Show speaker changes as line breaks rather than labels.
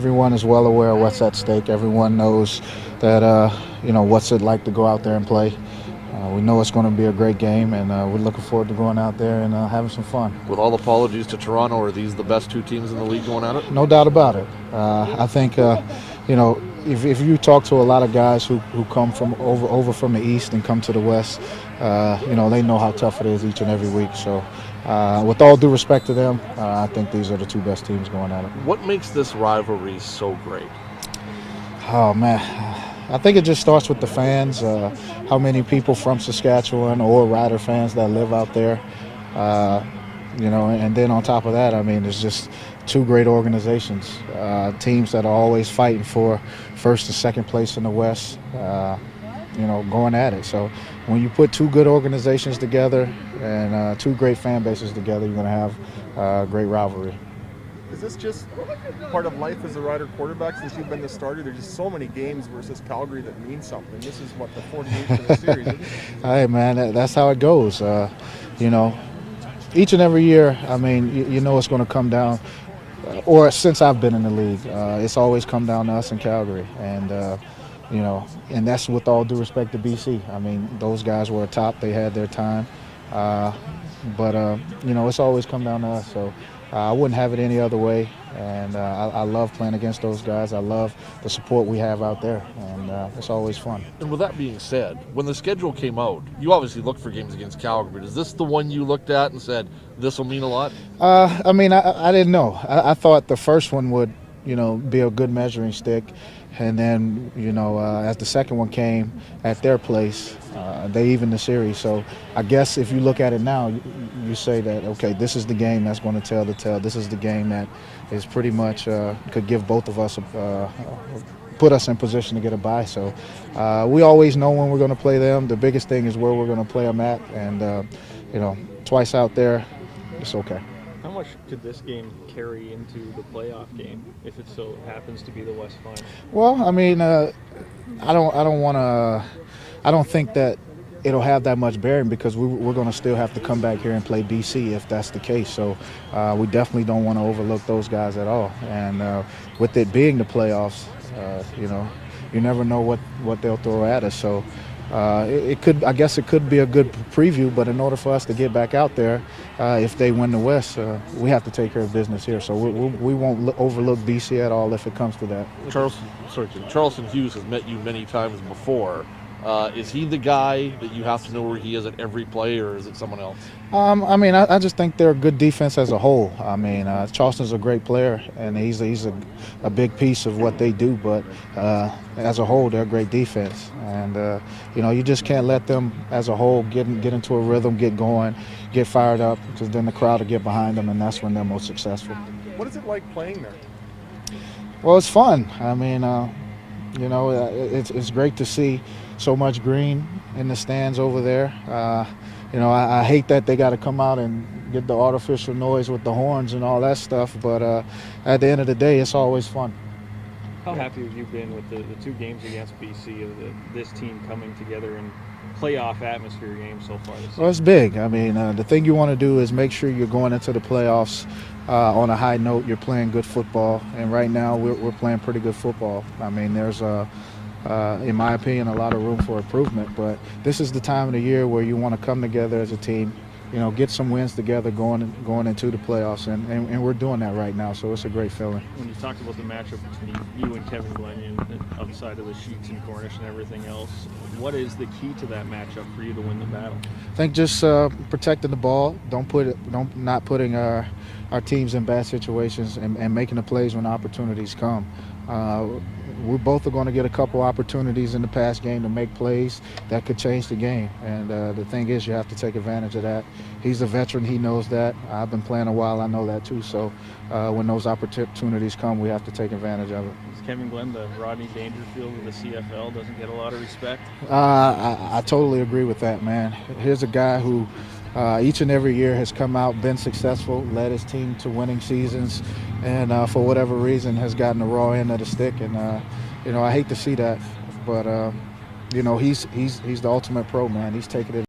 everyone is well aware of what's at stake. Everyone knows that, what's it like to go out there and play. We know it's going to be a great game, and we're looking forward to going out there and having some fun.
With all apologies to Toronto, are these the best two teams in the league going at it?
No doubt about it. I think, if you talk to a lot of guys who come from over from the East and come to the West, they know how tough it is each and every week. So with all due respect to them, I think these are the two best teams going at it.
What makes this rivalry so great?
Oh, man. I think it just starts with the fans, how many people from Saskatchewan or Rider fans that live out there, and then on top of that, I mean, it's just two great organizations, teams that are always fighting for first and second place in the West, going at it. So when you put two good organizations together and two great fan bases together, you're going to have a great rivalry.
Is this just part of life as a Rider quarterback since you've been the starter? There's just so many games versus Calgary that mean something. This is what the 48th of the series is.
Hey, man, that's how it goes. Each and every year, I mean, it's going to come down, or since I've been in the league, it's always come down to us in Calgary. And, and that's with all due respect to BC. I mean, those guys were top. They had their time. But it's always come down to us. So I wouldn't have it any other way, and I love playing against those guys. I love the support we have out there, and it's always fun.
And with that being said, when the schedule came out, you obviously looked for games against Calgary. But is this the one you looked at and said, this will mean a lot?
I didn't know. I thought the first one would, be a good measuring stick. And then, as the second one came at their place, they evened the series. So I guess if you look at it now, you say that, okay, this is the game that's going to tell the tale. This is the game that is pretty much could give both of us, put us in position to get a bye. So we always know when we're going to play them. The biggest thing is where we're going to play them at. And, twice out there, it's okay.
How much could this game carry into the playoff game if it so happens to be the West Final?
Well, I mean, I don't think that it'll have that much bearing because we're going to still have to come back here and play BC if that's the case. So we definitely don't want to overlook those guys at all. And with it being the playoffs, you never know what they'll throw at us. So it could be a good preview, but in order for us to get back out there, if they win the West, we have to take care of business here. So we won't overlook BC at all if it comes to that.
Charleston Hughes has met you many times before. Is he the guy that you have to know where he is at every play, or is it someone else?
I just think they're a good defense as a whole. I mean, Charleston's a great player, and he's a big piece of what they do. But as a whole, they're a great defense, and you just can't let them as a whole get into a rhythm, get going, get fired up, because then the crowd will get behind them, and that's when they're most successful.
What is it like playing there?
Well, it's fun. I mean, it's great to see so much green in the stands over there. I hate that they got to come out and get the artificial noise with the horns and all that stuff, but at the end of the day, it's always fun.
How happy have you been with the two games against BC of this team coming together in playoff atmosphere games so far this season?
Well, it's big. I mean, the thing you want to do is make sure you're going into the playoffs on a high note. You're playing good football, and right now we're playing pretty good football. I mean, there's in my opinion, a lot of room for improvement. But this is the time of the year where you want to come together as a team, get some wins together going into the playoffs, and we're doing that right now. So it's a great feeling.
When you talked about the matchup between you and Kevin Glenn outside of the sheets and Cornish and everything else, what is the key to that matchup for you to win the battle?
I think just protecting the ball, not putting our teams in bad situations, and making the plays when opportunities come. We both are going to get a couple opportunities in the past game to make plays that could change the game. And the thing is, you have to take advantage of that. He's a veteran. He knows that. I've been playing a while. I know that too. So when those opportunities come, we have to take advantage of it.
Is Kevin Glenn the Rodney Dangerfield of the CFL? Doesn't get a lot of respect?
I totally agree with that, man. Here's a guy who each and every year has come out, been successful, led his team to winning seasons, and for whatever reason has gotten the raw end of the stick. And I hate to see that, but he's the ultimate pro, man. He's taken it